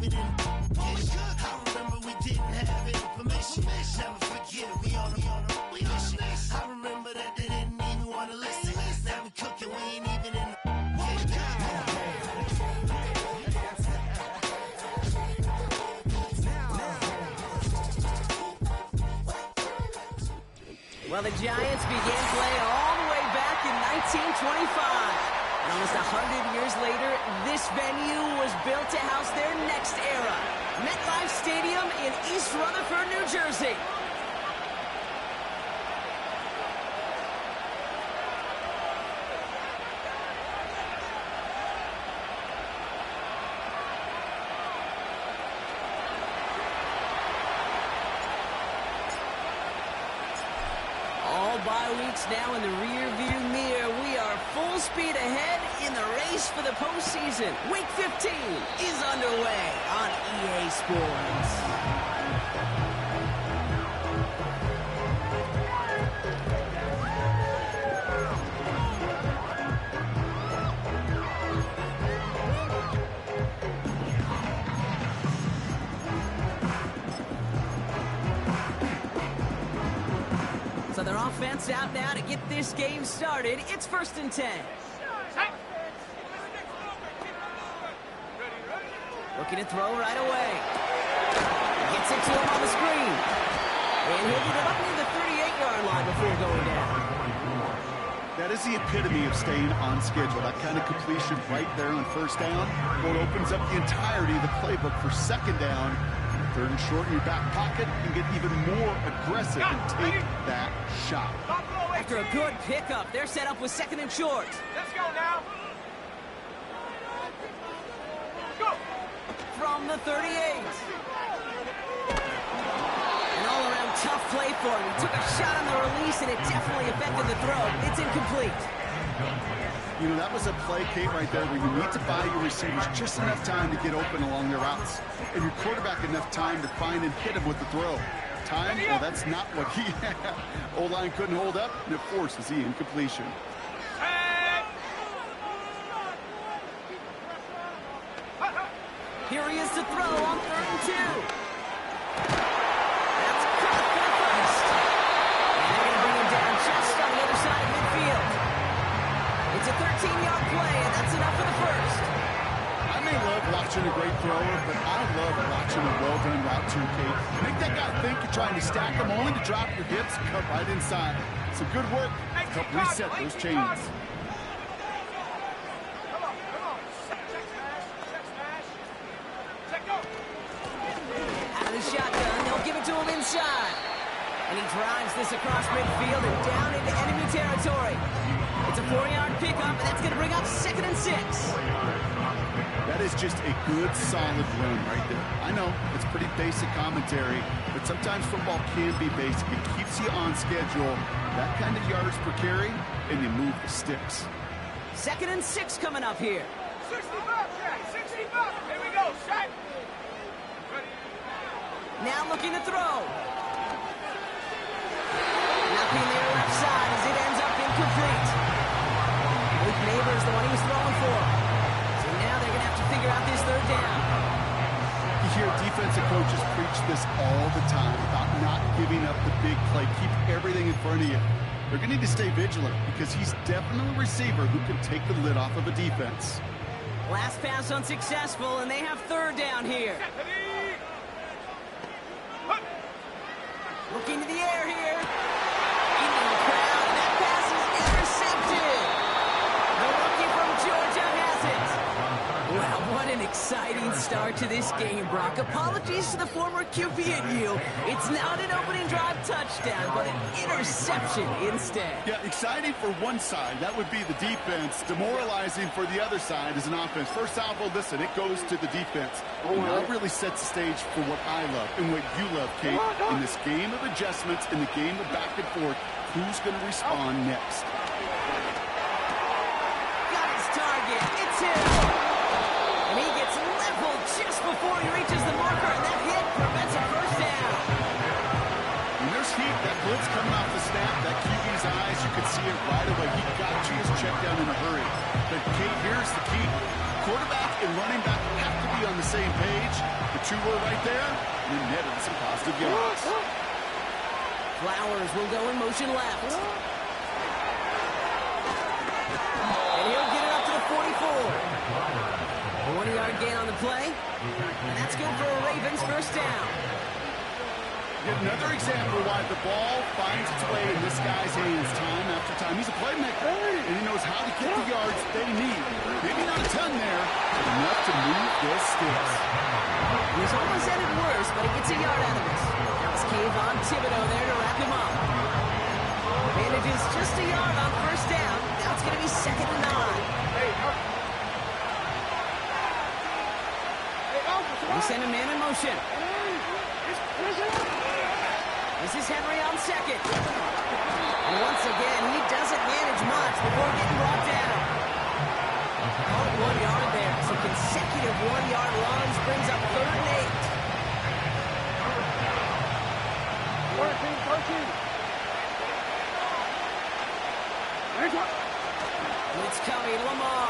even in I remember we didn't have any permission. Never forget we on a mission. I remember that they didn't even want to listen. Now we cooking, we ain't even in Well, the Giants began play all the way back in 1925. And almost 100 years later, this venue was built to house their next era. MetLife Stadium in East Rutherford, New Jersey. Bye weeks now in the rear-view mirror. We are full speed ahead in the race for the postseason. Week 15 is underway on EA Sports. So their offense out now to get this game started. It's 1st and 10. Looking to throw right away. Gets it to him on the screen. And he'll get it up near the 38-yard line before going down. That is the epitome of staying on schedule. That kind of completion right there on 1st down. Well, it opens up the entirety of the playbook for 2nd down. 3rd and short in your back pocket, and get even more aggressive and take that shot. After a good pickup, they're set up with 2nd and short. Let's go now. Go. From the 38. An all-around tough play for him. He took a shot on the release, and it definitely affected the throw. It's incomplete. You know, that was a play, Kate, right there where you need to buy your receivers just enough time to get open along their routes. And your quarterback enough time to find and hit him with the throw. Time? Well, that's not what he had. O-line couldn't hold up, and it forces the incompletion. Here he is to throw on 3rd and 2. That's caught for the first. And they're going to bring him down just on the other side of midfield. It's a 13-yard play, and that's enough for the first. I may love watching a great thrower, but I love watching a well-done route too, Kate. Make that guy think you're trying to stack him, only to drop your hips and cut right inside. Some good work to help reset those chains. Come on. Check smash. Check go. Out of the shotgun, they'll give it to him inside. And he drives this across midfield and down into enemy territory. It's a 4-yard pickup, and that's going to bring up 2nd and 6. That is just a good, solid run right there. I know, it's pretty basic commentary, but sometimes football can be basic. It keeps you on schedule. That kind of yards per carry, and you move the sticks. 2nd and 6 coming up here. 65, Jack. 65. Here we go, shot. Now looking to throw. Nothing there left side as it ends up incomplete. Luke Neighbors, the one he was throwing for. So now they're going to have to figure out this 3rd down. You hear defensive coaches preach this all the time about not giving up the big play. Keep everything in front of you. They're going to need to stay vigilant because he's definitely a receiver who can take the lid off of a defense. Last pass unsuccessful, and they have 3rd down here. Looking to the air here. Into the crowd, and that pass is intercepted. The rookie from Georgia has it. Well, what an exciting start to this game, Brock. Apologies to the former QB and you. It's not an opening drive touchdown, but an interception instead. Yeah, exciting for one side. That would be the defense. Demoralizing for the other side as an offense. First salvo, listen, it goes to the defense. Now it really sets the stage for what I love and what you love, Kate. In this game of adjustments, in the game of back and forth, who's going to respond next? Got his target. It's him. And he gets leveled just before he reaches the marker, and that hit prevents a 1st down. When there's heat, that blitz coming off the snap, that QB's eyes, you could see it right away. He got to his check down in a hurry. But, Kate, here's the key. Quarterback and running back have to be on the same page. 2 were right there, and netted some positive yards. Flowers will go in motion left. And he'll get it up to the 44. A 1-yard gain on the play. And that's good for a Ravens first down. Yet another example why the ball finds its way in this guy's hands time after time. He's a playmaker, and he knows how to get the yards they need. Maybe not a ton there, but enough to move their sticks. He's almost at it worse, but he gets a yard out of it. That was Kayvon Thibodeau there to wrap him up. Manages just a yard on first down. Now it's going to be 2nd and 9. We send a man in motion. This is Henry on 2nd. And once again, he doesn't manage much before getting brought down. Oh, 1 yard there. Some consecutive 1-yard runs brings up 3rd and 8. It's coming, Lamar.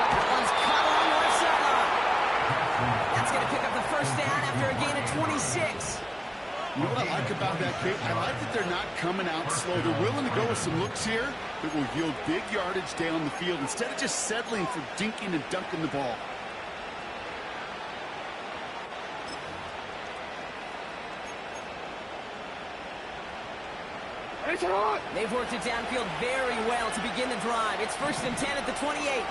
That one's caught on the left sideline. That's going to pick up the first down after a gain of 26. You know what I like about that, Kate? I like that they're not coming out slow. They're willing to go with some looks here that will yield big yardage down the field instead of just settling for dinking and dunking the ball. They've worked it downfield very well to begin the drive. It's 1st and 10 at the 28.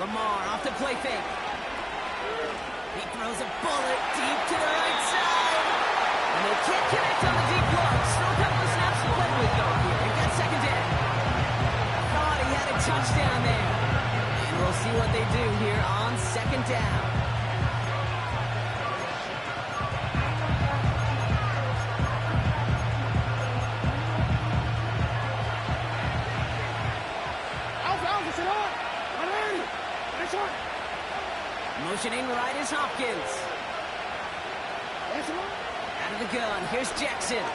Lamar off the play fake. He throws a bullet deep to the right side. And they can't connect on the deep look. Still a couple of snaps to play with though here. They've got 2nd down. Thought he had a touchdown there. And we'll see what they do here on 2nd down. Motioning right is Hopkins. Out of the gun, here's Jackson.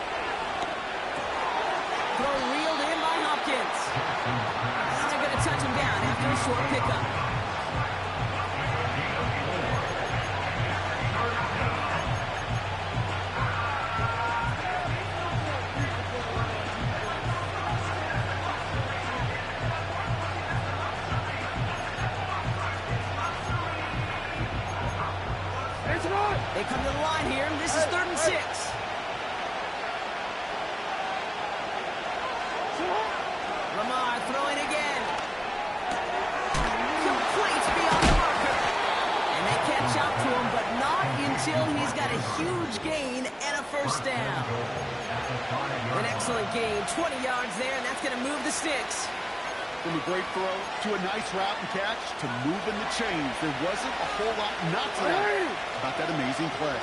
Throw reeled in by Hopkins. And they're going to touch him down after a short pickup. They come to the line here. This is 3rd and 6. Lamar throwing again. Complete beyond the marker. And they catch up to him, but not until he's got a huge gain and a first down. An excellent gain. 20 yards there, and that's going to move the sticks. From a great throw to a nice route and catch to moving the chains. There wasn't a whole lot not to like about that amazing play.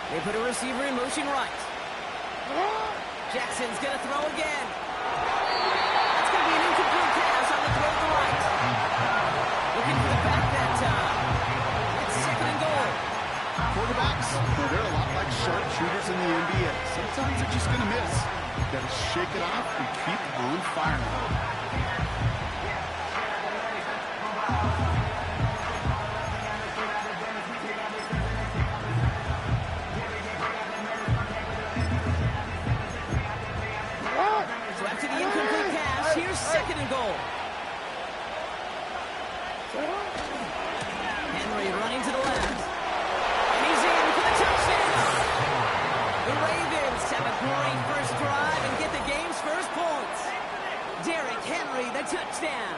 They put a receiver in motion right. Jackson's going to throw again. That's going to be an incomplete pass on the throw to the right. Looking for the back that time. It's 2nd and goal. Quarterbacks, they're a lot like sharpshooters in the NBA. Sometimes they're just going to miss. You've got to shake it off and keep on firing. So after the incomplete pass, here's 2nd and goal. Henry running to the left. And he's in for the touchdown. The Ravens have a great first drive and get the game's first points. Derrick Henry, the touchdown.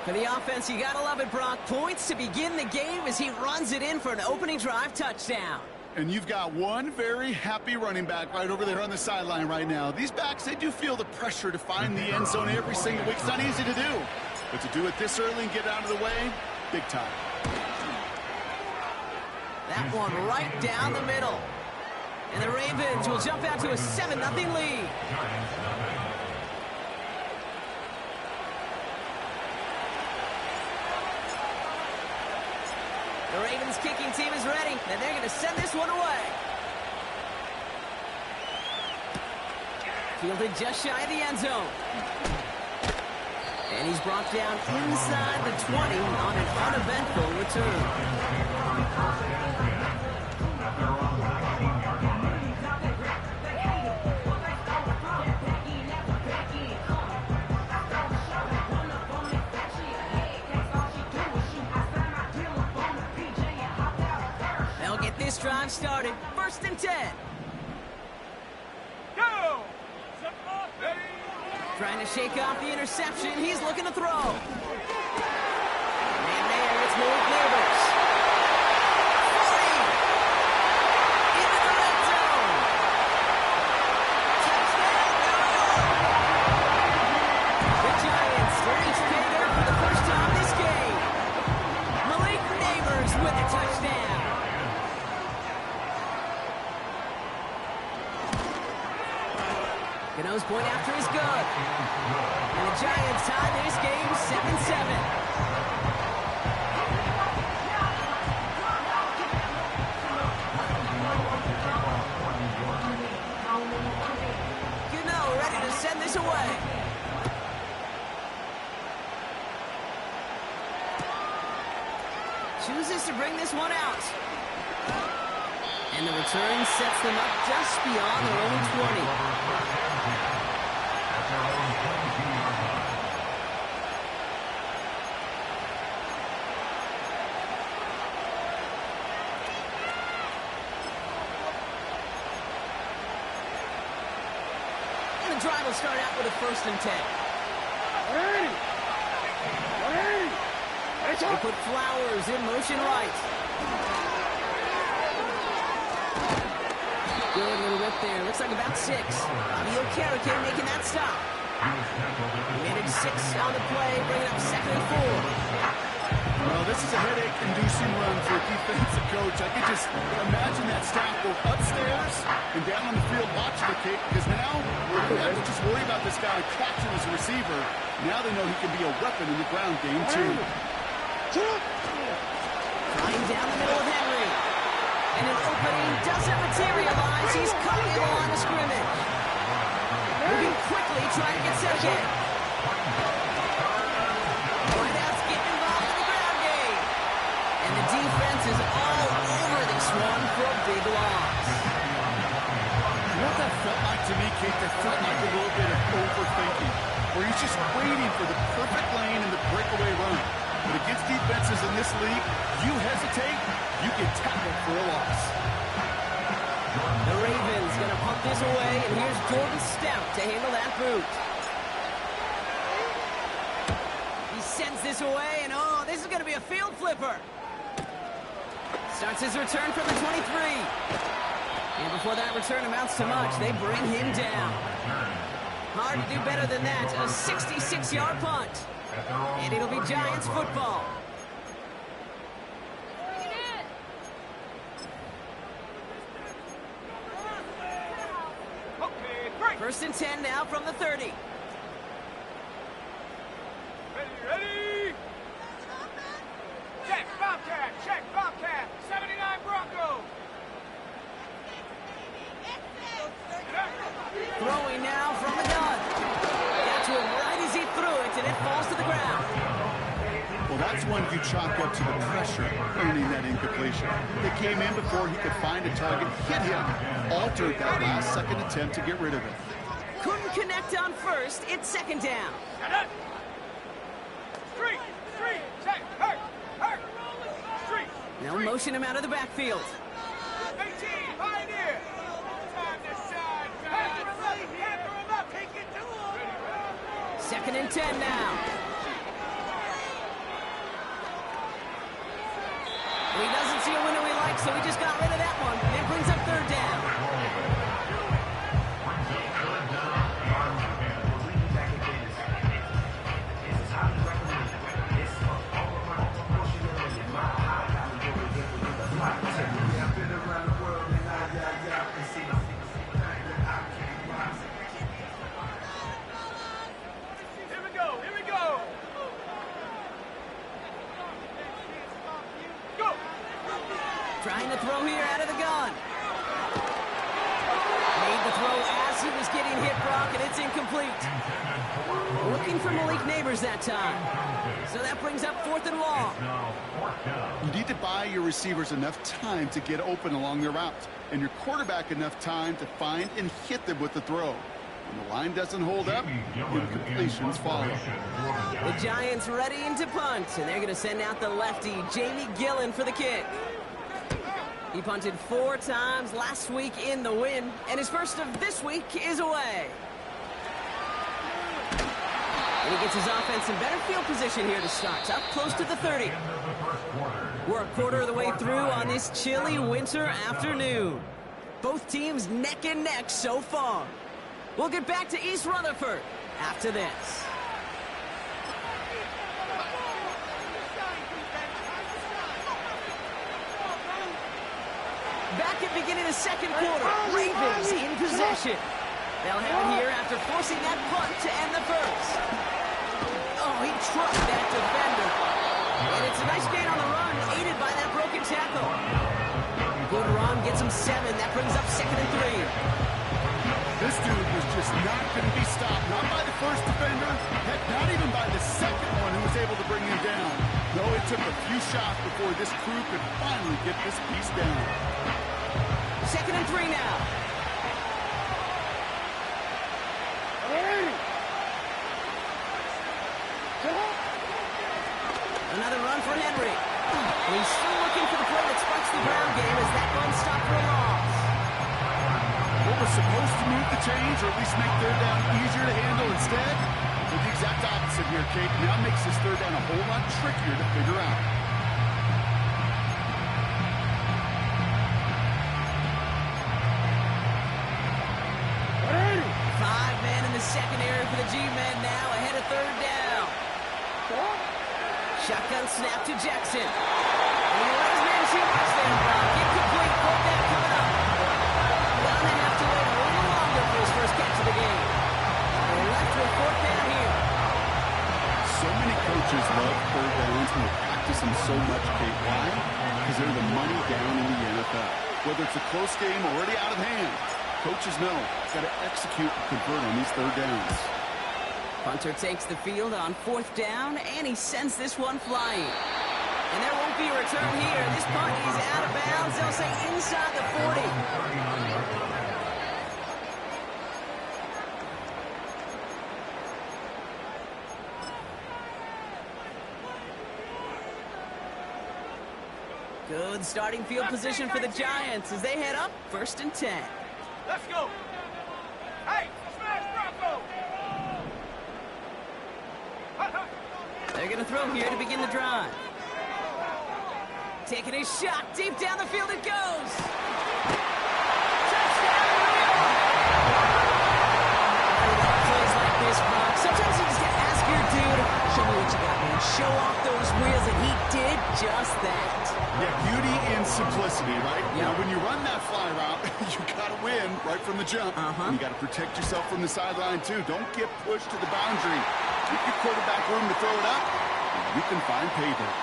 For the offense, you gotta love it, Brock. Points to begin the game as he runs it in for an opening drive touchdown. And you've got one very happy running back right over there on the sideline right now. These backs, they do feel the pressure to find the end zone every single week. It's not easy to do. But to do it this early and get out of the way, big time. That one right down the middle. And the Ravens will jump out to a 7-0 lead. The Ravens kicking team is ready, and they're going to send this one away. Fielded just shy of the end zone. And he's brought down inside the 20 on an uneventful return. They'll get this drive started. 1st and 10. Go! Trying to shake off the interception. He's looking to throw. And there, it's Malik Neighbors. 40. Into the red zone. Touchdown, the Giants reach pay dirt for the first time this game. Malik Neighbors with a touchdown. Gano's point after is good. And the Giants tie this game 7-7. Gano ready to send this away. Chooses to bring this one out. And the return sets them up just beyond their own 20. And the drive will start out with a 1st and 10. They put Flowers in motion right. Good little rip there. Looks like about 6. Fabio Carriquet making that stop. Managed 6 on the play, bringing up 2nd and 4. Well, this is a headache-inducing run for a defensive coach. I could just imagine that staff both upstairs and down on the field watching the kick, because now they have to just worry about this guy catching as a receiver. Now they know he can be a weapon in the ground game, too. Flying down the middle of Henry. And an opening doesn't materialize. He's cutting it on the scrimmage. Moving quickly, trying to get set again. Wideouts getting involved in the ground game. And the defense is all over this one for a big loss. You know what that felt like to me, Kate? That felt like a little bit of overthinking, where he's just waiting for the perfect lane and the breakaway run. But against defenses in this league, you hesitate, you get tackled for a loss. The Ravens going to pump this away, and here's Jordan Stout to handle that boot. He sends this away, and oh, this is going to be a field flipper. Starts his return from the 23. And before that return amounts to much, they bring him down. Hard to do better than that. A 66-yard punt. And it'll be Giants football. Okay, 3. 1st and 10 now from the 30. Ready? Check, Bobcat. Check, Bobcat. 79 Broncos. Throwing now from the gun. Got to him right as he threw it, and it falls to the ground. Well, that's one you chalk up to the pressure earning that incompletion. They came in before he could find a target, hit him, altered that last-second attempt to get rid of it. Couldn't connect on 1st. It's 2nd down. Street. Check. Hurt. Street. Now motion him out of the backfield. 18, Pioneer. Time to shine, guys. Hammer him up. Take it to him. 2nd and 10 now. He doesn't see a window he likes, so he just got rid of that one. And it brings up 3rd down. Here we go. Go. Trying to throw here out of the gun. Made the throw as he was getting hit, Brock, and it's incomplete. Looking for Malik Neighbors that time. So that brings up 4th and long. You need to buy your receivers enough time to get open along their route, and your quarterback enough time to find and hit them with the throw. When the line doesn't hold up, incompletions follow. The Giants readying to punt, and they're going to send out the lefty, Jamie Gillen, for the kick. He punted 4 times last week in the win, and his first of this week is away. And he gets his offense in better field position here to start, up close to the 30. We're a quarter of the way through on this chilly winter afternoon. Both teams neck and neck so far. We'll get back to East Rutherford after this. Back at beginning of the second quarter, Ravens in possession. They'll have it here after forcing that punt to end the first. Oh, he trucked that defender. And it's a nice gain on the run, aided by that broken tackle. Good run, gets him 7. That brings up 2nd and 3. This dude was just not going to be stopped. Not by the first defender, heck, not even by the second one who was able to bring him down. No, it took a few shots before this crew could finally get this piece down. 2nd and 3 now. Another run for Henry. And he's still looking for the play that sparks the ground game as that run stopped for a loss. What was supposed to move the chains, or at least make third down easier to handle instead? But the exact opposite here, Kate. Now makes this third down a whole lot trickier to figure out. Five men in the secondary for the G-men now, ahead of third down. Shotgun snap to Jackson. And he let his man shoot much there, Brock. Incomplete. Fourth down coming up. Gonna have to wait a little longer for his first catch of the game. They're left with 4th down here. So many coaches love third downs and they practice them so much, Kate. Why? Because they're the money down in the NFL. Whether it's a close game already out of hand, coaches know got to execute and convert on these third downs. Punter takes the field on 4th down, and he sends this one flying. And there won't be a return here. This punt is out of bounds. They'll say inside the 40. Good starting field position for the Giants as they head up 1st and 10. Let's go. Hey, smash Bronco. They're going to throw here to begin the drive. Taking a shot deep down the field it goes. Touchdown! Plays like this, Brock. Sometimes you just got to ask your dude, show me what you got, man. Show off those wheels, and he did just that. Yeah, beauty and simplicity, right? Yep. Now, when you run that fly route, you got to win right from the jump. And you got to protect yourself from the sideline, too. Don't get pushed to the boundary. Give your quarterback room to throw it up, and you can find payback.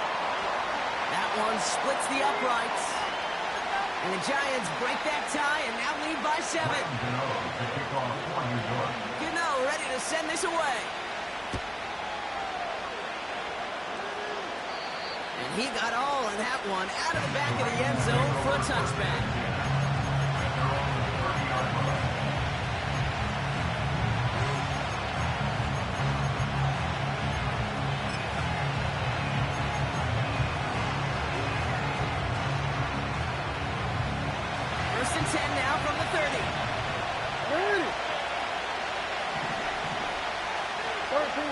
That one splits the uprights. And the Giants break that tie and now lead by 7. Gano ready to send this away. And he got all of that one out of the back of the end zone for a touchback. First and 10 now from the 30.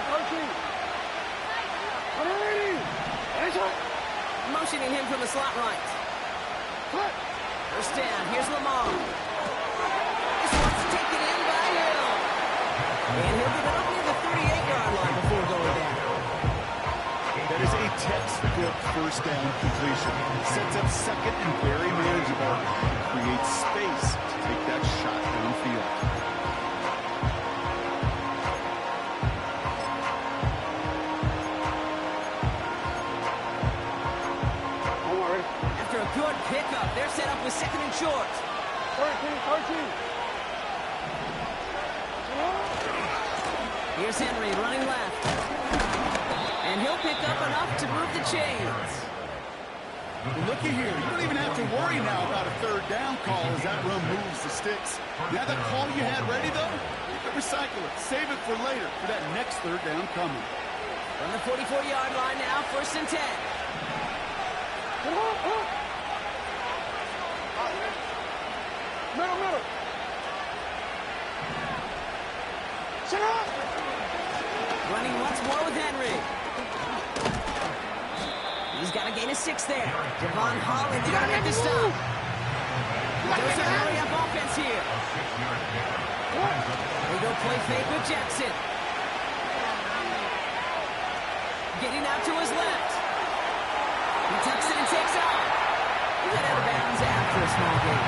13. Motioning him from the slot right. First down, here's Lamar. This one's taken in by Hill. And he'll give it up near the 38-yard line before going down. That is a textbook first down completion. It sets up second and very manageable. It creates space to take that shot downfield. After a good pickup They're set up with second and short. 13. Here's Henry running left. And he'll pick up enough to move the chains. Looky here. You don't even have to worry now about a third down call as that run moves the sticks. You have that call you had ready, though? You can recycle it. Save it for later for that next third down coming. From the 44-yard line now, 1st and 10. Middle. Sit up. Running once more with Henry. He's got a gain of 6 there. Devon Holland, they gotta make the stop. There's a hurry-up offense here. They go play fake with Jackson. Getting out to his left. He tucks it and takes off. He got out of bounds after a small gain.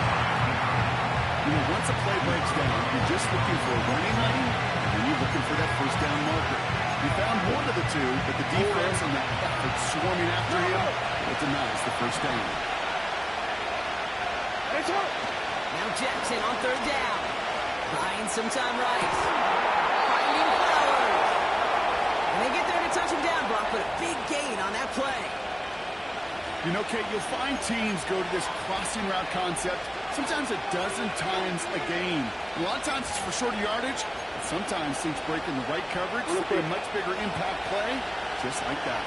You know, once a play breaks down, you're just looking for a running lane, and you're looking for that first down marker. He found one of the two, but the defense and that effort swarming after him, it denies the first down. Now Jackson on 3rd down. Buying some time right. Finding Flowers. And they get there to touch him down, Brock, but a big gain on that play. You know, Kate, you'll find teams go to this crossing route concept sometimes a dozen times a game. A lot of times it's for shorter yardage. Sometimes things break in the right coverage to be a much bigger impact play, just like that.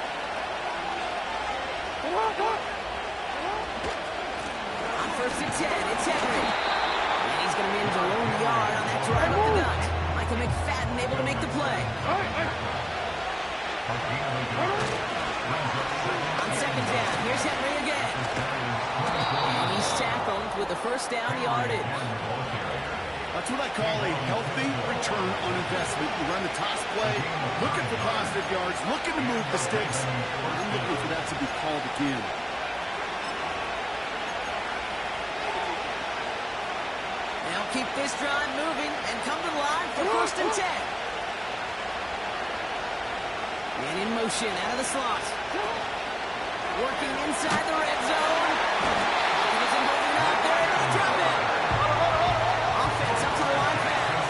On 1st and 10, it's Henry. And he's going to manage a lone yard on that drive up the gut. Michael McFadden able to make the play. On 2nd down, here's Henry again. And he's tackled with the first down yardage. That's what I call a healthy return on investment. You run the toss play, looking for positive yards, looking to move the sticks, and looking for that to be called again. They'll keep this drive moving and come to the line for 1st and 10. And in motion out of the slot. Working inside the red zone. He isn't moving up. They're able to drop it. Offense up to the line fast.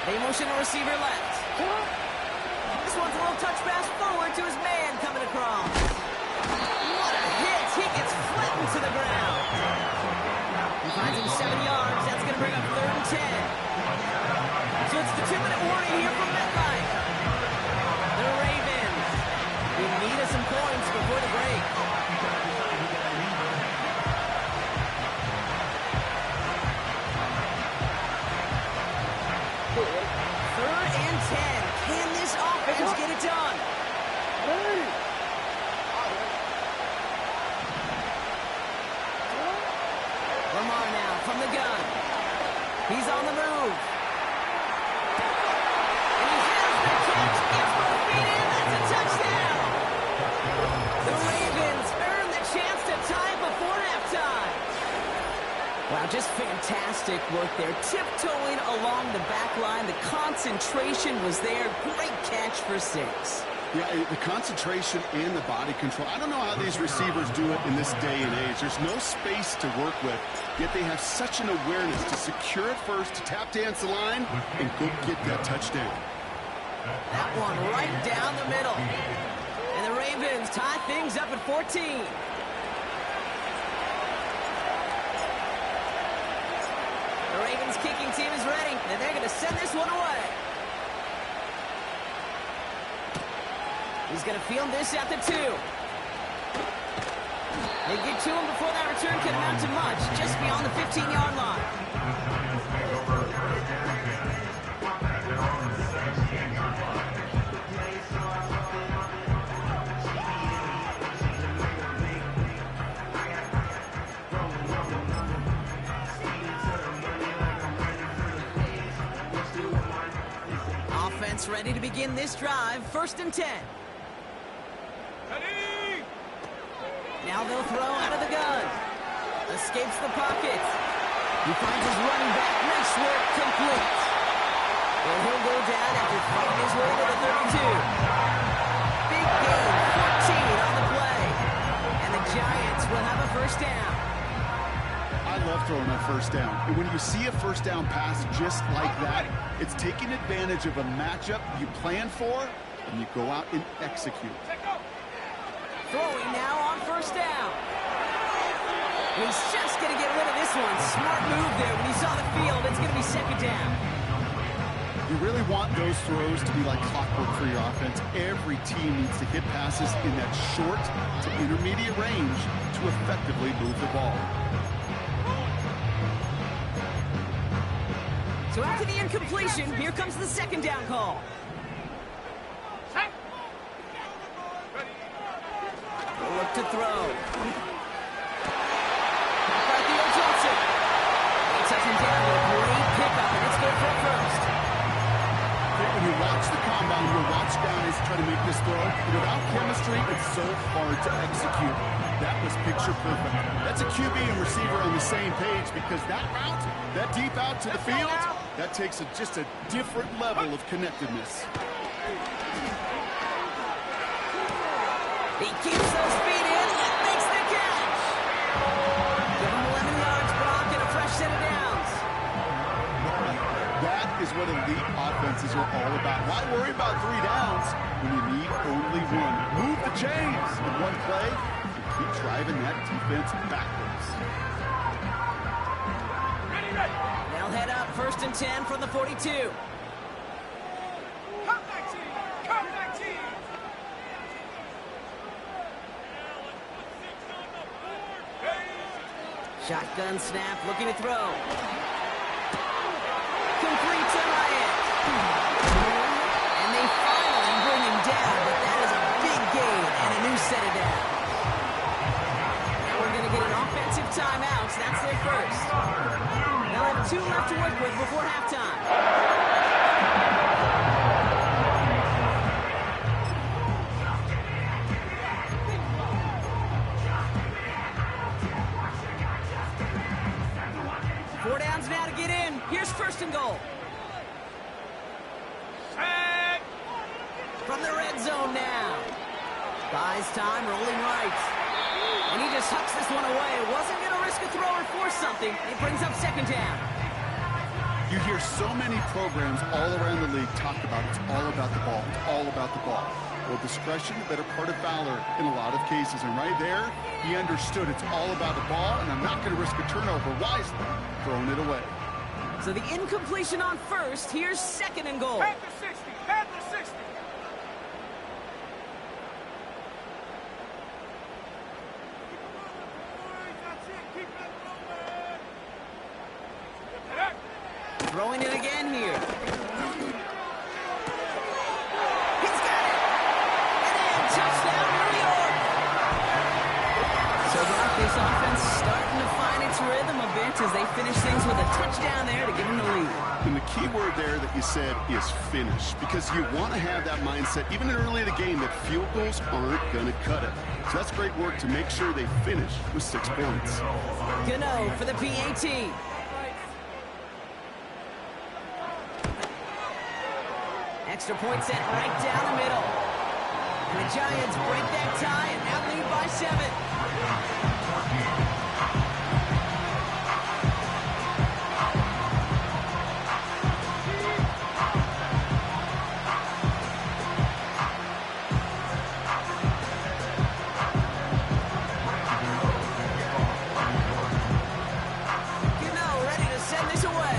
They motion a receiver left. This one's a little touch pass forward to his man coming across. What a hit. He gets flattened to the ground. He finds him 7 yards. That's going to bring up 3rd and 10. So it's the 2-minute warning here from MetLife. The Ravens in need of some points before the break. Third and 10. Can this offense get it done? Lamar now from the gun. He's on the move. And he has the catch. Gets both feet in. That's a touchdown. The Ravens earn the chance to tie before halftime. Wow, just fantastic work there. Tiptoeing along the back line. The concentration was there. Great catch for 6. Yeah, the concentration and the body control. I don't know how these receivers do it in this day and age. There's no space to work with, yet they have such an awareness to secure it first, to tap dance the line, and go get that touchdown. That one right down the middle. And the Ravens tie things up at 14. The Ravens kicking team is ready, and they're going to send this one away. He's going to field this at the 2. They get to him before that return can amount to much, just beyond the 15-yard line. Offense ready to begin this drive, 1st and 10. Now they'll throw out of the gun. Escapes the pocket. He finds his running back. Nice work, complete. And he'll go down after fighting his way to the 32. Big gain, 14 on the play. And the Giants will have a first down. I love throwing on first down. And when you see a first down pass just like that, it's taking advantage of a matchup you plan for, and you go out and execute. Throwing now on first down. He's just going to get rid of this one. Smart move there when he saw the field. It's going to be second down. You really want those throws to be like clockwork for your offense. Every team needs to hit passes in that short to intermediate range to effectively move the ball. So after the incompletion, here comes the second down call. They'll look to throw. Theo Johnson. They touch him down with a great pickup, and it's good for a first. When you watch the combine, you'll watch guys try to make this throw. Without chemistry, it's so hard to execute. That was picture perfect. That's a QB and receiver on the same page, because that route, that deep out to the field, that takes just a different level of connectedness. He keeps those feet in and makes the catch. Give him 11 yards, Brock, and a fresh set of downs. That is what elite offenses are all about. Why worry about 3 downs when you need only one? Move the chains in one play and keep driving that defense backwards. They'll head up 1st and 10 from the 42. Come back, team! Come back, team! Shotgun snap, looking to throw. Complete to Hyatt. And they finally bring him down, but that is a big gain and a new set of downs. Now we're going to get an offensive timeout. That's their first. They'll have 2 left to work with before halftime. 4 downs now to get in. Here's 1st and goal. From the red zone now. Buys time, rolling right. And he just hucks this one away. Wasn't going to risk a throw or force something. It brings up 2nd down. You hear so many programs all around the league talk about it's all about the ball. It's all about the ball. Well, discretion, the better part of valor in a lot of cases. And right there, he understood it's all about the ball, and I'm not going to risk a turnover wisely, throwing it away. So the incompletion on 1st. Here's 2nd and goal. Panther 60! Panther 60! Throwing it again here. He's got it! And then touchdown, New York! So Brock, this offense starting to find its rhythm a bit as they finish things with a touchdown there to give them the lead. And the key word there that you said is finish, because you want to have that mindset, even early in the game, that field goals aren't going to cut it. So that's great work to make sure they finish with 6 points. Gano for the PAT. Extra point set right down the middle. And the Giants break that tie and now lead by 7. Ready to send this away.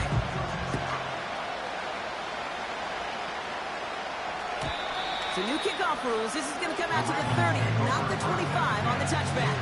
So new kickoff rules. This is going to come out to the 30, not the 25 on the touchback.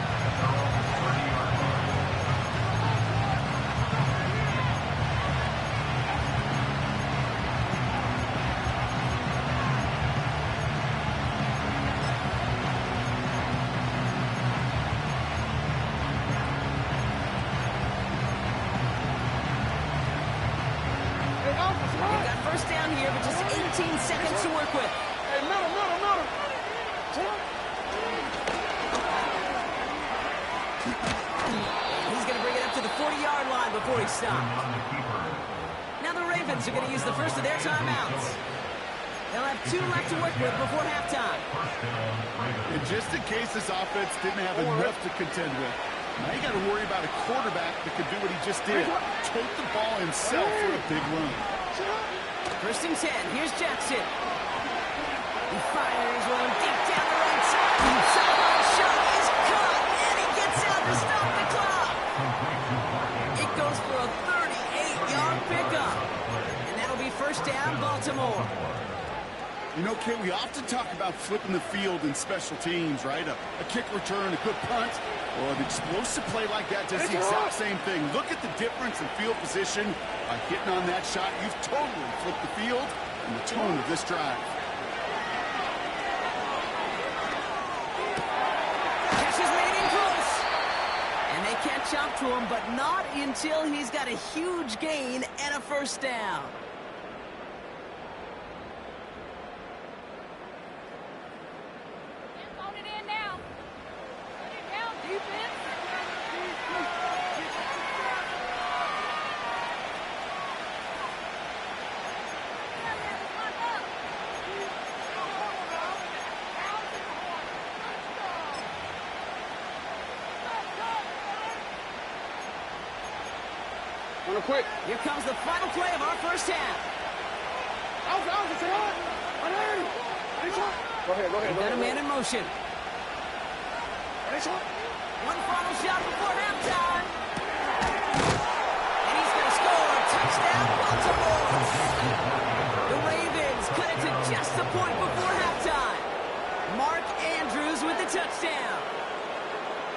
They've got 1st down here, but just 18 seconds to work with. He's going to bring it up to the 40-yard line before he stops. Now the Raiders Ravens are going to use the first of their timeouts. They'll have 2 left to work with before halftime. And just in case this offense didn't have enough to contend with, now you got to worry about a quarterback that could do what he just did. Tote the ball himself for a big run. First and 10. Here's Jackson. He fires one deep down the right side. Sideline shot is caught, and he gets out to stop the clock. It goes for a 38-yard pickup, and that'll be first down, Baltimore. You know, Kate, we often talk about flipping the field in special teams, right? A kick return, a good punt. Well, an explosive play like that does the exact same thing. Look at the difference in field position. By hitting on that shot, you've totally flipped the field and the tone of this drive. Catch is made in close. And they catch up to him, but not until he's got a huge gain and a first down. Quick. Here comes the final play of our first half. Go ahead. They've got a man in motion. One final shot before halftime. And he's going to score. Touchdown, Baltimore. The Ravens cut it to just the point before halftime. Mark Andrews with the touchdown.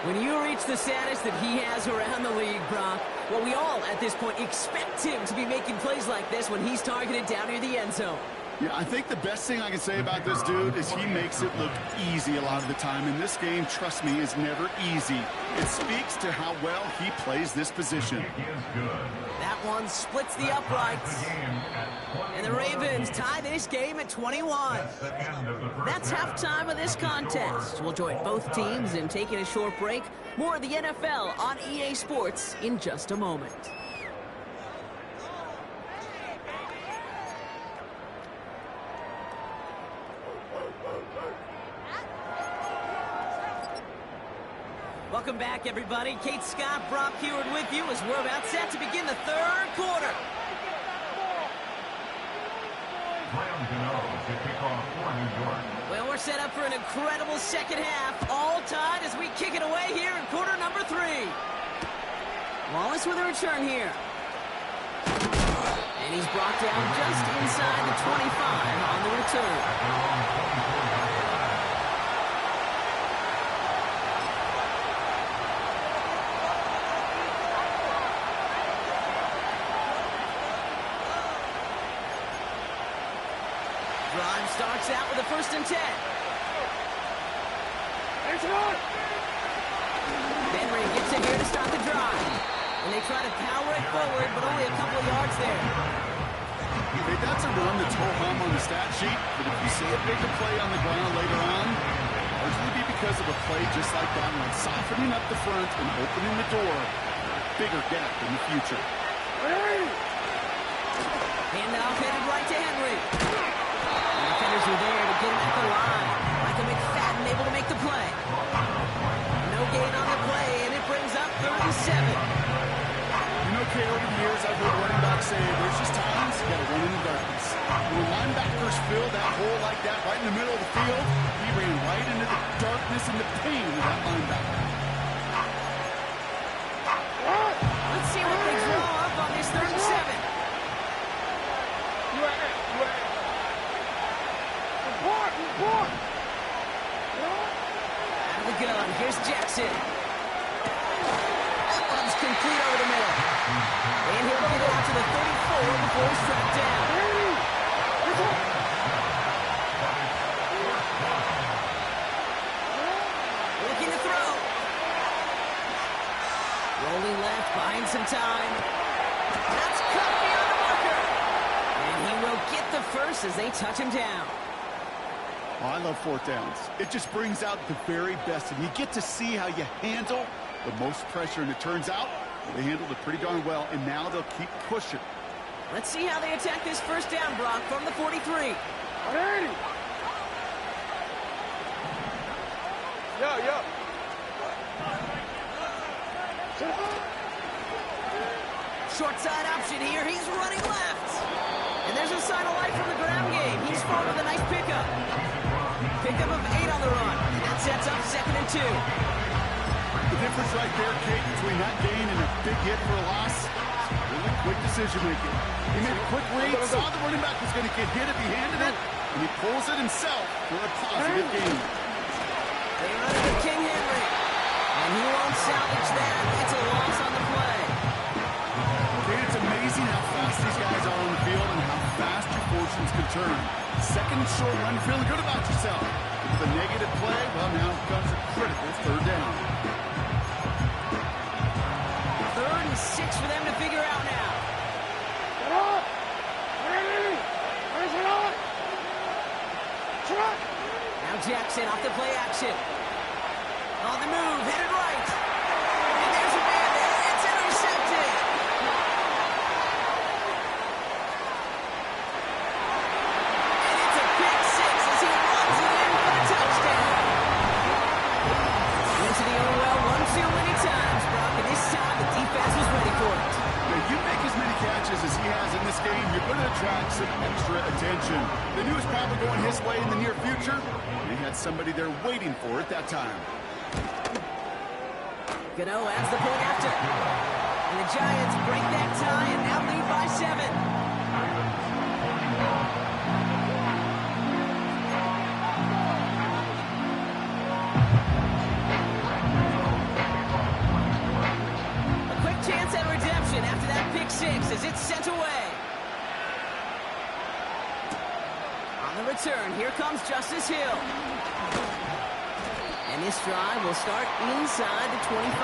When you reach the status that he has around the league, Brock, well, we all, at this point, expect him to be making plays like this when he's targeted down near the end zone. Yeah, I think the best thing I can say about this dude is he makes it look easy a lot of the time. And this game, trust me, is never easy. It speaks to how well he plays this position. That one splits the uprights. And the Ravens tie this game at 21. That's halftime of this contest. We'll join both teams in taking a short break. More of the NFL on EA Sports in just a moment. Welcome back, everybody. Kate Scott, Brock Huard with you as we're about set to begin the third quarter. Well, we're set up for an incredible second half. All tied as we kick it away here in quarter number 3. Wallace with a return here. And he's brought down just inside the 25 on the return. Drive starts out with a first and 10. Henry gets it here to start the drive. And they try to power it forward, but only a couple of yards there. Hey, that's a run that's ho-hum on the stat sheet, but if you see a bigger play on the ground later on, largely be because of a play just like that one, softening up the front and opening the door. Bigger gap in the future. Handoff headed right to Henry. The defenders are there to get him at the line. Michael McFadden able to make the play. No gain on the play, and it brings up 37. You know, Kay, over the years, I've heard running backs say there's just times you got to run in the darkness. When linebackers fill that hole like that right in the middle of the field, he ran right into the darkness and the pain of that linebacker. Let's see what they draw up on this 3rd and 7. Out of the gun, here's Jackson. That one's complete over the middle. And he'll get it out to the 34 before he's tracked down. Looking to throw. Rolling left, buying some time. That's cut beyond the marker. And he will get the first as they touch him down. Oh, I love 4th downs. It just brings out the very best, and you get to see how you handle the most pressure, and it turns out they handled it pretty darn well, and now they'll keep pushing. Let's see how they attack this first down, Brock, from the 43. Yo. Short side option here. He's running left. And there's a sign of life from the ground game. He's forward with a nice pickup. Pickup of 8 on the run. And that sets up 2nd and 2. The difference right there, Kate, between that gain and a big hit for a loss, really quick decision-making. He made a quick read, saw the running back was going to get hit if he handed it, and he pulls it himself for a positive gain. They run it to King Henry. And he won't salvage that. It's a loss on the play. Kate, it's amazing how fast these guys are on the field and how fast your fortunes can turn. 2nd and short run, feeling good about yourself. With a negative play, well, now comes a critical 3rd down. 3rd and 6 for them to figure out now. Now Jackson off the play action. On the move, headed right. And there's a man there. It's intercepted. And it's a pick 6 as he runs it in for the touchdown. Went to the other well one too many times, Brock, and this time the defense was ready for it. Yeah, you make as many catches as he has in this game, you're going to attract some extra attention. They knew it was probably going his way in the near future, and he had somebody there waiting for it that time. Gano adds the point after. And the Giants break that tie and now lead by 7. A quick chance at redemption after that pick 6 as it's sent away. On the return, here comes Justice Hill. And this drive will start inside the 25.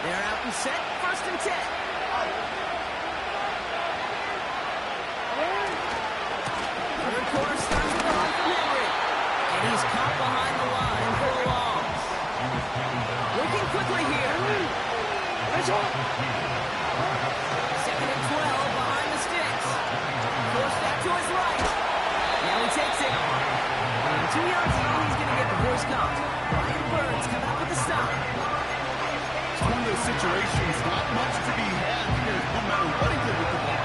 They're out and set, 1st and 10. Third quarter starts with the run from Henry. And he's caught behind the line for a loss. Working quickly here. 2nd and 12 behind the sticks. Forced back to his right. Now he takes it. 2 yards long, he's going to get the first count. Brian Burns come out with the stop. It's one of those situations, not much to be had here, no matter what he did with the ball.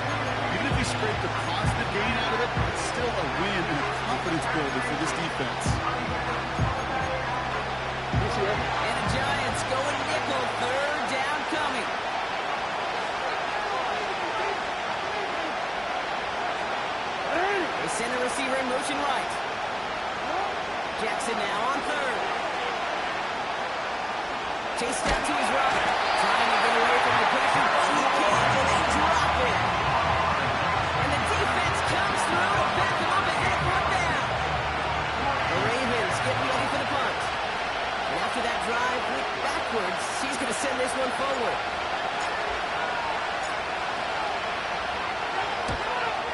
Even if he scraped a positive gain out of it, it's still a win and a confidence builder for this defense. And the Giants going nickel, 3rd down coming. They send the receiver in motion right. Jackson now on 3rd. Chased out to his right. Trying to get away from the pressure, but he can't, and they drop it. And the defense comes through to back him up ahead for a down. The Ravens getting ready for the punt. And after that drive went backwards, he's going to send this one forward.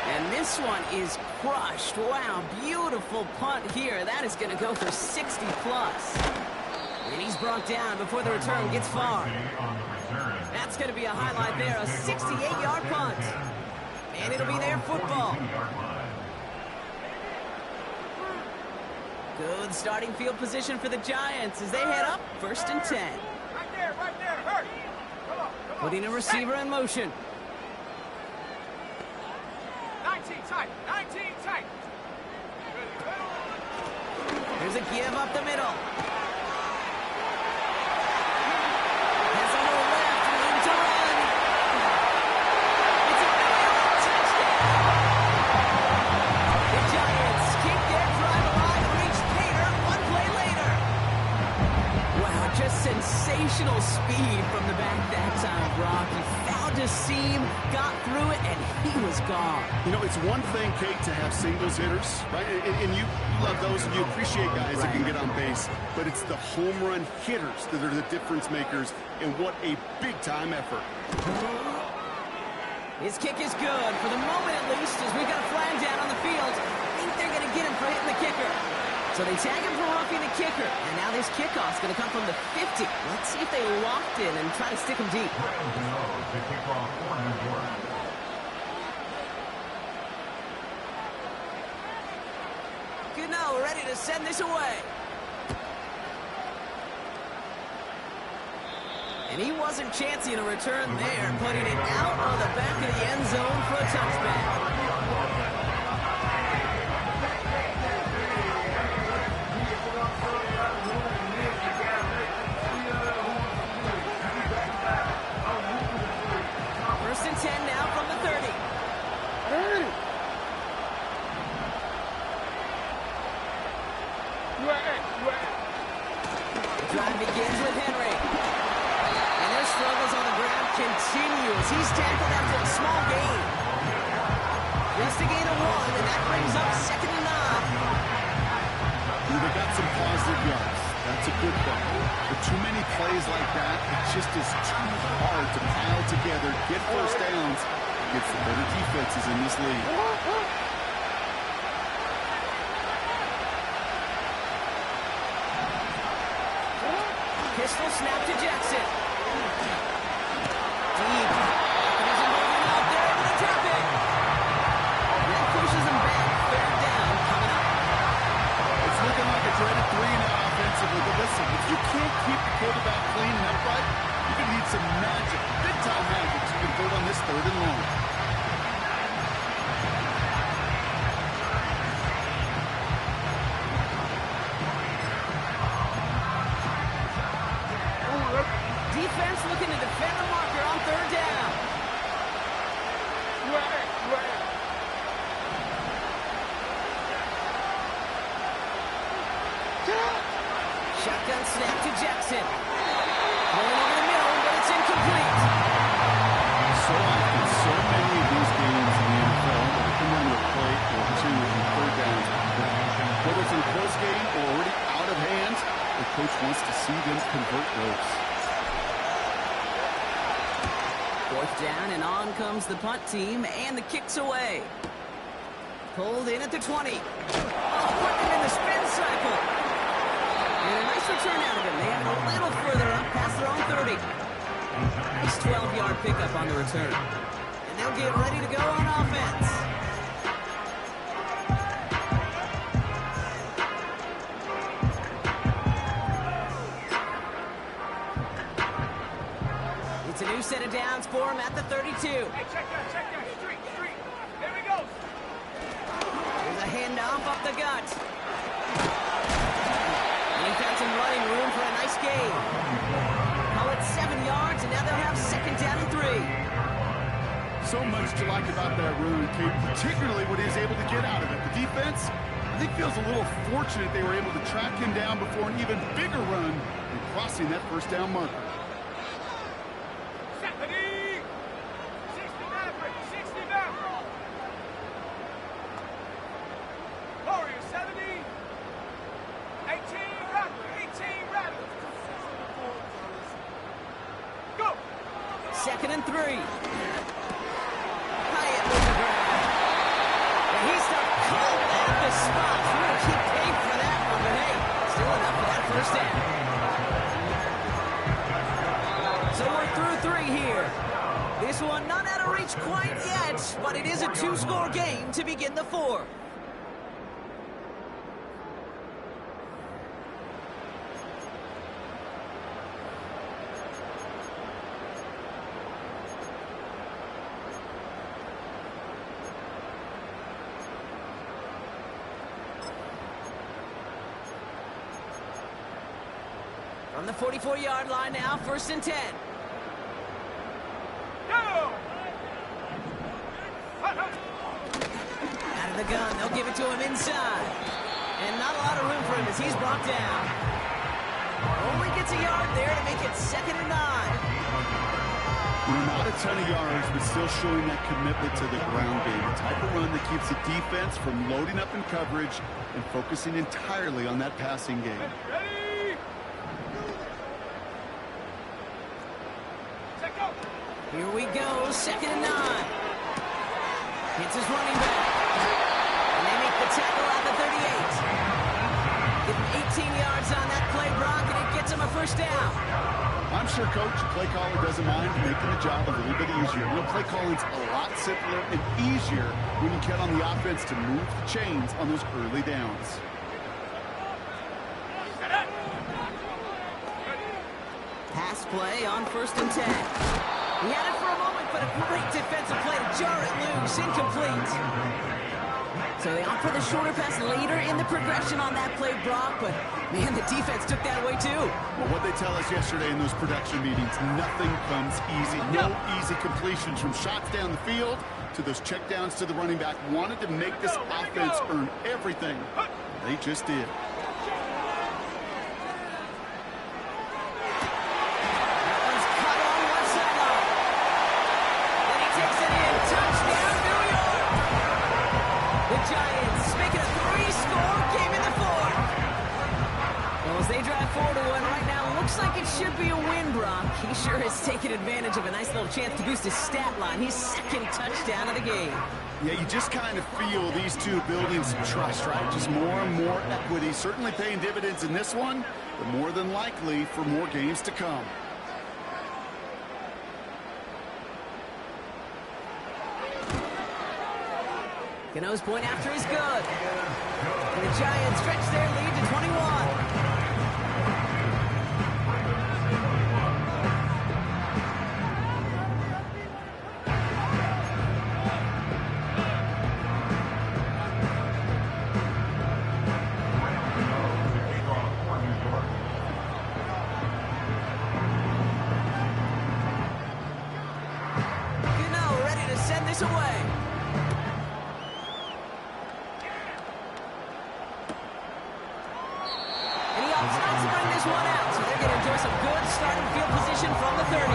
And this one is crushed. Wow, beautiful punt here. That is going to go for 60 plus. And he's brought down before the return gets far. That's going to be a highlight there, a 68-yard punt. And it'll be their football. Good starting field position for the Giants as they head up 1st and 10. Right there, hurry. Come on. Putting a receiver in motion. 19 tight. There's a give up the middle. Has a little left, room to run. It's a touchdown. The Giants keep their drive alive and reach Pater 1 play later. Wow, just sensational speed from the back that time, Brock. He found a seam, got through it, and he was gone. You know, it's one thing, Kate, to have singles hitters, right? And you love those and you appreciate guys that can get on base. But it's the home run hitters that are the difference makers, and what a big-time effort. His kick is good, for the moment at least, as we've got a flag down on the field. I think they're going to get him for hitting the kicker. So they tag him for roughing the kicker, and now this kickoff's going to come from the 50. Let's see if they locked in and try to stick him deep. Good now, we're ready to send this away. And he wasn't chancing a return there, putting it out on the back of the end zone for a touchback. First and 10 now from the 30. The drive begins with Henry. Struggles on the ground continues. He's tackled after a small gain. Just a gain of 1, and that brings up 2nd and 9. They got some positive yards. That's a good thing. But too many plays like that, it just is too hard to pile together, get first downs against the better defenses in this league. Pistol snap to Jackson. Deep. He's holding up there with a tap in. That pushes him back. 3rd down coming up. It's looking like a dreaded 3-and-out offensively. But listen, if you can't keep the quarterback clean and upright, you're going to need some magic, big-time magic to convert on this 3rd and long. Defense looking to defend the marker on 3rd down. Shotgun snap to Jackson. Going over the middle, but it's incomplete. So often, so many of these games in the NFL, they come down to a play or 2 in 3rd downs. Whether it's in a close game or already out of hand, the coach wants to see them convert those. 4th down, and on comes the punt team, and the kick's away. Pulled in at the 20. Oh, put him in the spin cycle. And a nice return out of him. They have a little further up past their own 30. Nice 12-yard pickup on the return. And they'll get ready to go on offense. It's a new set of downs for him at the 32. Hey, check that. Street. There he goes. There's a handoff up the gut. And he found some running room for a nice gain. Call it 7 yards, and now they'll have 2nd down and 3. So much to like about that run, Kate, particularly what he was able to get out of it. The defense, I think, feels a little fortunate they were able to track him down before an even bigger run and crossing that 1st down marker. 60 Maverick. Warrior 70. 18 Rattler. Go. 2nd and 3. Hyatt with the grab. And he's calling out the spot. We're going to keep paying for that one, but hey, still enough for that 1st down. So we're through 3 here. This one not out of reach quite yet, but it is a 2-score game to begin the 4th. From the 44-yard line now, 1st and 10. Go. Out of the gun, they'll give it to him inside. And not a lot of room for him as he's brought down. Only gets a yard there to make it 2nd and 9. Not a ton of yards, but still showing that commitment to the ground game. The type of run that keeps the defense from loading up in coverage and focusing entirely on that passing game. Ready? Set go. Here we go, 2nd and 9. It's his running back. And they make the tackle at the 38. Give him 18 yards on that play, Brock, and it gets him a first down. I'm sure coach, play caller doesn't mind making the job a little bit easier. You know, play calling's a lot simpler and easier when you count on the offense to move the chains on those early downs. Pass play on 1st and 10. He had it for a moment, but a great defensive play to jar it loose, incomplete. So they opt for the shorter pass later in the progression on that play, Brock, but man, the defense took that away too. Well, what they tell us yesterday in those production meetings, nothing comes easy. No easy completions from shots down the field to those checkdowns to the running back. Wanted to make this offense earn everything. They just did. Giants making a 3-score game in the 4th. Well, as they drive 4-1 right now, looks like it should be a win, Brock. He sure has taken advantage of a nice little chance to boost his stat line. His 2nd touchdown of the game. Yeah, you just kind of feel these two building some trust, right? Just more and more equity. Certainly paying dividends in this one, but more than likely for more games to come. Gano's point after is good. And the Giants stretch their lead to 21. Gano ready to send this away. One out, so they're going to enjoy some good starting field position from the 30.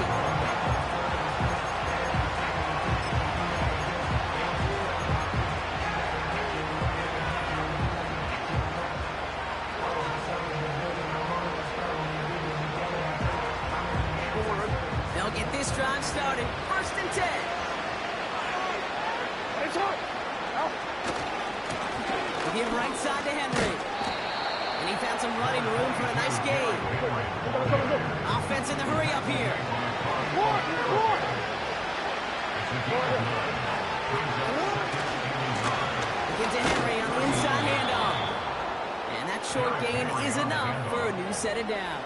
They'll get this drive started. 1st and 10. They'll give right side to Henry. And he found some running room for a nice gain. Offense in the hurry up here. Get to Henry on the inside handoff. And that short gain is enough for a new set of downs.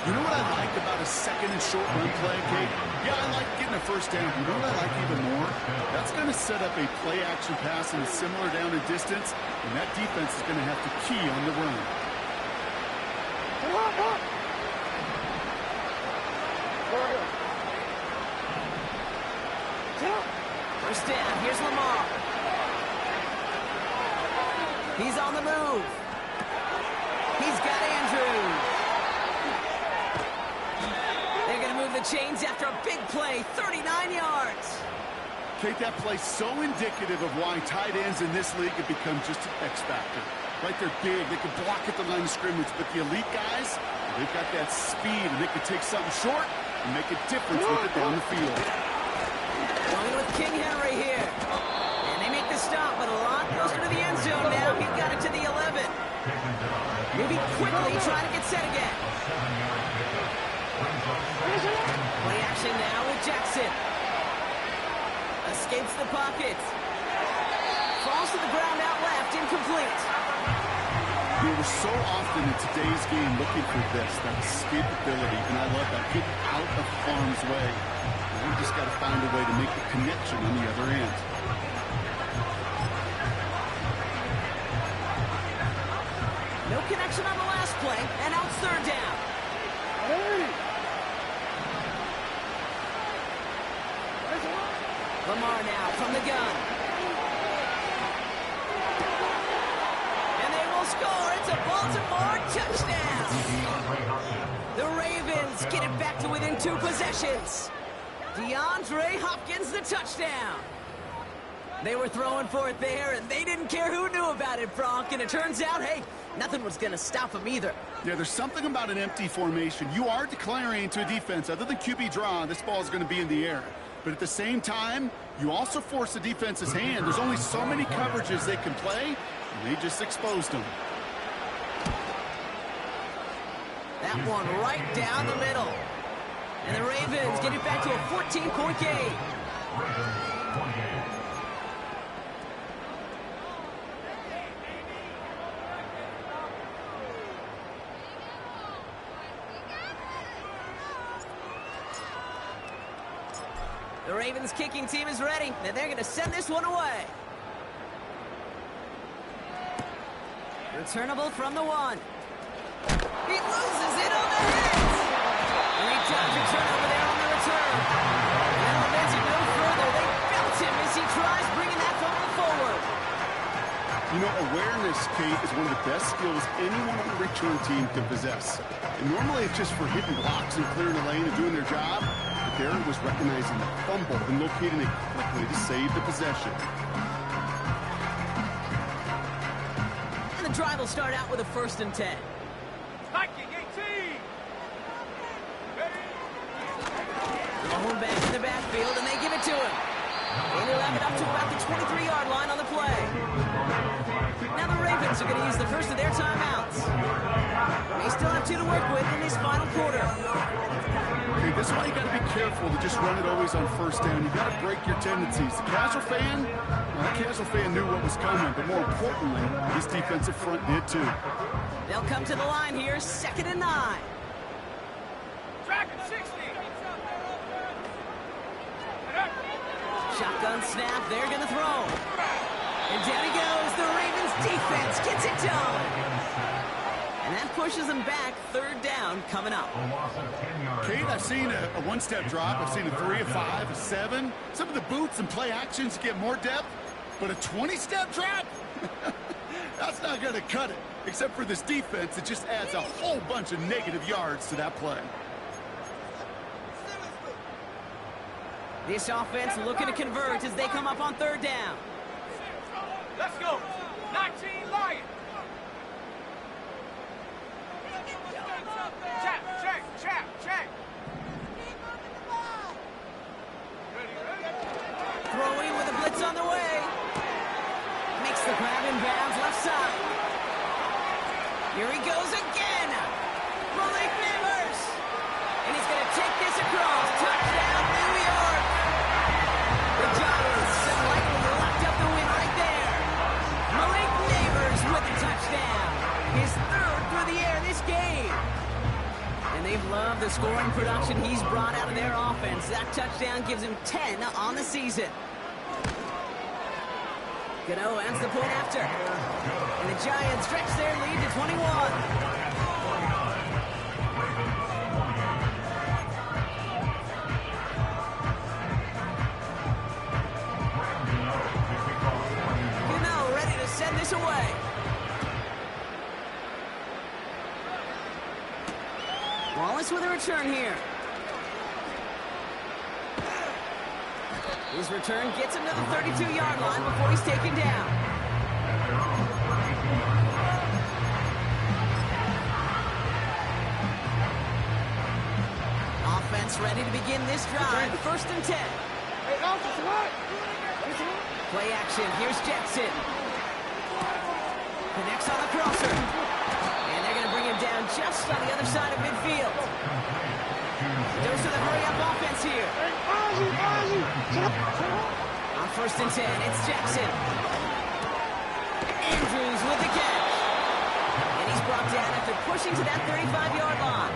You know what I like about a 2nd and short run play, Kate? Yeah, I like getting a first down. You know what I like even more? That's going to set up a play-action pass in a similar down and distance, and that defense is going to have to key on the run. First down, here's Lamar. He's on the move. He's got Andrews. They're going to move the chains after a big play, 39 yards. Kate, that play so indicative of why tight ends in this league have become just an X factor. Right, they're big, they can block at the line of scrimmage, but the elite guys, they've got that speed, and they can take something short and make a difference with it down the field. Going with King Henry here. And they make the stop, but a lot closer to the end zone now. He got it to the 11. Moving quickly, trying to get set again. Play action now with Jackson. Escapes the pocket. Falls to the ground out left, incomplete. We were so often in today's game looking for this, that escapability, and I love that. Get out of harm's way. We just got to find a way to make the connection on the other end. No connection on the last play, and now it's 3rd down. Lamar now from the gun. And they will score. It's a Baltimore touchdown. The Ravens get it back to within 2 possessions. DeAndre Hopkins, the touchdown. They were throwing for it there, and they didn't care who knew about it, Brock. And it turns out, hey, nothing was going to stop them either. Yeah, there's something about an empty formation. You are declaring to a defense, other than QB draw, this ball is going to be in the air. But at the same time, you also force the defense's hand. There's only so many coverages they can play, and they just exposed them. That one right down the middle. And the Ravens get it back to a 14-point game. The Ravens kicking team is ready, and they're going to send this one away. Returnable from the one. He loses it on the hit. 3 times return over there on the return. Now advancing no further. They belt him as he tries bringing that football forward. You know, awareness, Kate, is one of the best skills anyone on the return team can possess. And normally it's just for hitting blocks and clearing the lane and doing their job. But there it was recognizing the fumble and locating it quickly to save the possession. And the drive will start out with a 1st and 10. Hiking 18. Going back in the backfield, and they give it to him. And he'll have it up to about the 23-yard line on the play. Now the Ravens are going to use the first of their timeouts. They still have 2 to work with in this final quarter. Okay, this is why you got to be careful to just run it always on 1st down. You got to break your tendencies. The casual fan knew what was coming, but more importantly, this defensive front did too. They'll come to the line here, 2nd and 9. Track at 60. Shotgun snap, they're going to throw. And down he goes. The Ravens defense gets it done. And that pushes them back. 3rd down coming up. Kate, I've seen a 1-step drop. I've seen a 3, a 5, a 7. Some of the boots and play actions get more depth, but a 20-step drop? That's not going to cut it. Except for this defense, it just adds a whole bunch of negative yards to that play. This offense looking to convert as they come up on 3rd down. Let's go. 19 Lions. Check. Throwing with a blitz on the way. Makes the grab in bounds left side. Here he goes again. Malik Neighbors. And he's going to take this across. Touchdown, New York. The Giants have likely locked up the win right there. Malik Neighbors with the touchdown. His 3rd through the air this game. And they've loved the scoring production he's brought out of their offense. That touchdown gives him 10 on the season. Gano ends the point after. And the Giants stretch their lead to 21. Send this away. Wallace with a return here. His return gets him to the 32-yard line before he's taken down. Offense ready to begin this drive. 1st and 10. Play action. Here's Jackson. Connects on the crosser. And they're going to bring him down just on the other side of midfield. Goes to the hurry-up offense here. On 1st and 10, it's Jackson. Andrews with the catch. And he's brought down after pushing to that 35-yard line.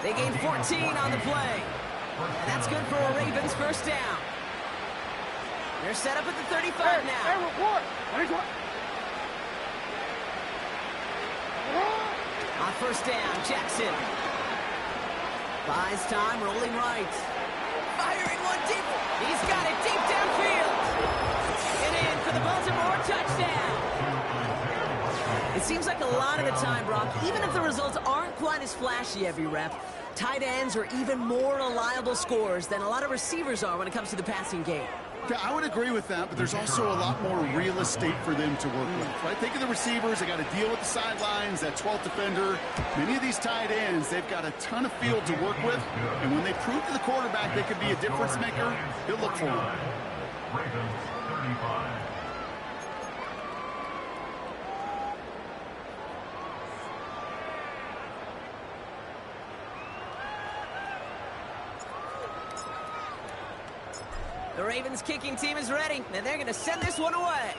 They gain 14 on the play. And that's good for a Ravens 1st down. They're set up at the 35 now. On 1st down, Jackson. Buys time, rolling right. Firing one deep. He's got it deep downfield. And in for the Baltimore touchdown. It seems like a lot of the time, Brock, even if the results aren't quite as flashy every rep, tight ends are even more reliable scorers than a lot of receivers are when it comes to the passing game. Yeah, I would agree with that, but there's also a lot more real estate for them to work with, right? Think of the receivers. They got to deal with the sidelines, that 12th defender. Many of these tight ends, they've got a ton of field to work with, and when they prove to the quarterback they could be a difference maker, he'll look for them. Ravens 35. The Ravens kicking team is ready, and they're going to send this one away.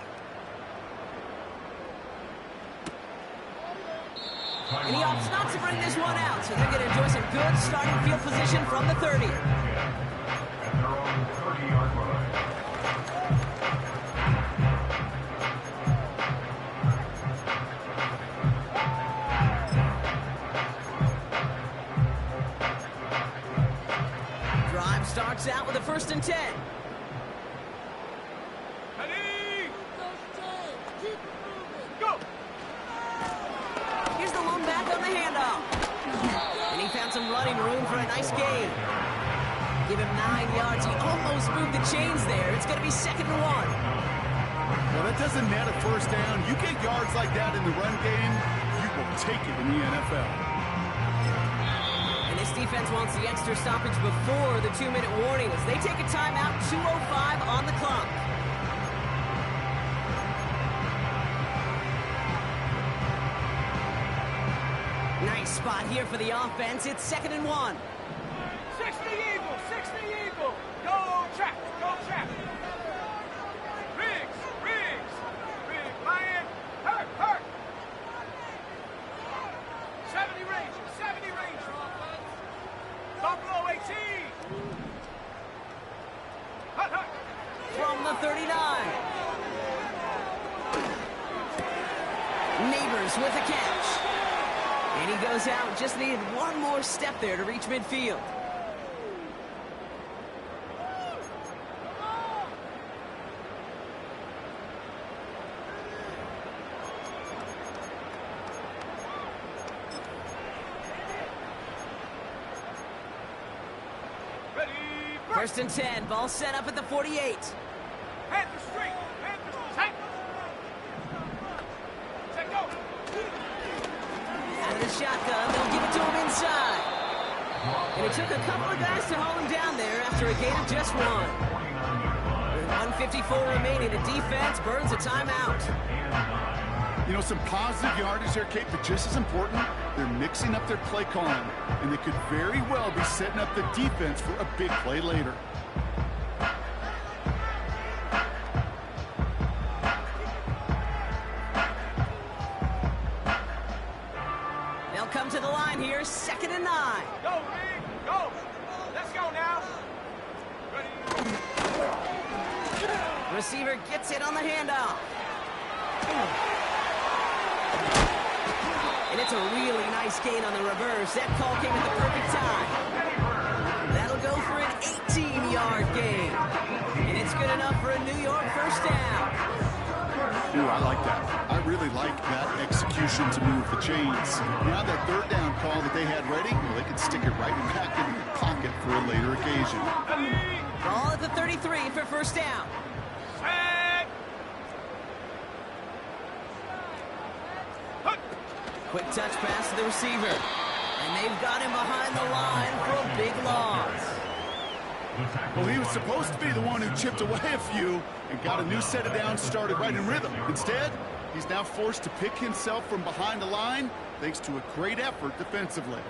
And he opts not to bring this one out, so they're going to enjoy some good starting field position from the 30. At their own 30-yard line. Drive starts out with a 1st and 10. Ready? Go! Here's the lone back on the handoff. And he found some running room for a nice gain. Give him 9 yards. He almost moved the chains there. It's going to be 2nd and 1. Well, that doesn't net a first down. You get yards like that in the run game, you will take it in the NFL. And this defense wants the extra stoppage before the 2-minute warning as they take a timeout, 2:05 on the clock. Nice spot here for the offense. It's 2nd and 1. 60 Eagle, 60 Eagle. Go trap, go trap. Riggs, Riggs. Riggs, Lion. Hurt, hurt. 70 Rangers, 70 Rangers. Buffalo 18. Hut, hut. From the 39. Neighbors with the catch. And he goes out, just needed one more step there to reach midfield. Ready, 1st and 10, ball set up at the 48. Panther straight, Panther tight. Set go. Out of the shotgun, they'll give it to him inside. And it took a couple of guys to hold him down there after a gain of just 1. With 1:54 remaining, the defense burns a timeout. You know, some positive yardage there, Kate, but just as important, they're mixing up their play calling, and they could very well be setting up the defense for a big play later. They'll come to the line here, 2nd and 9. Go, Rig, go. Let's go now. Ready. Receiver gets it on the handoff. And it's a really nice gain on the reverse. That call came at the perfect time. That'll go for an 18-yard gain. And it's good enough for a New York 1st down. Ooh, I like that. I really like that execution to move the chains. Now that 3rd down call that they had ready, well, they could stick it right back in the pocket for a later occasion. Ready. Ball at the 33 for 1st down. Set. Hut. Quick touch pass to the receiver. And they've got him behind the line for a big loss. Well, he was supposed to be the one who chipped away a few and got a new set of downs started right in rhythm. Instead, he's now forced to pick himself from behind the line thanks to a great effort defensively.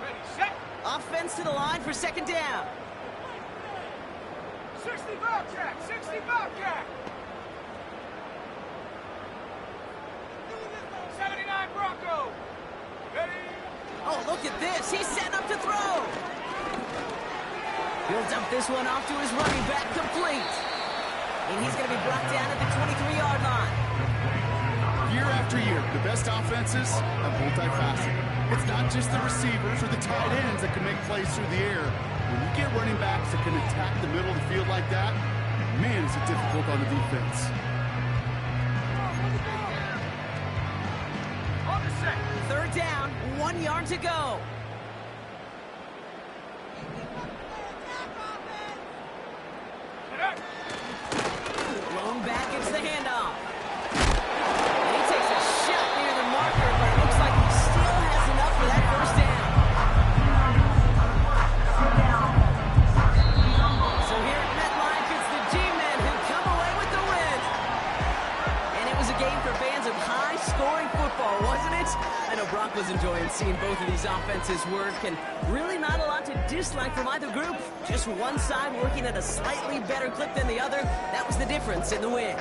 Ready, set. Offense to the line for 2nd down. 60 Bobcat, 60 Bobcat. 79 Bronco. Ready. Oh, look at this. He's setting up to throw. He'll dump this one off to his running back, complete. And he's going to be brought down at the 23-yard line. Year after year, the best offenses are multifaceted. It's not just the receivers or the tight ends that can make plays through the air. When you get running backs that can attack the middle of the field like that, man, is it difficult on the defense. On the set. 3rd down, 1 yard to go. minutes. I know Brock was enjoying seeing both of these offenses work, and really not a lot to dislike from either group. Just one side working at a slightly better clip than the other. That was the difference in the win.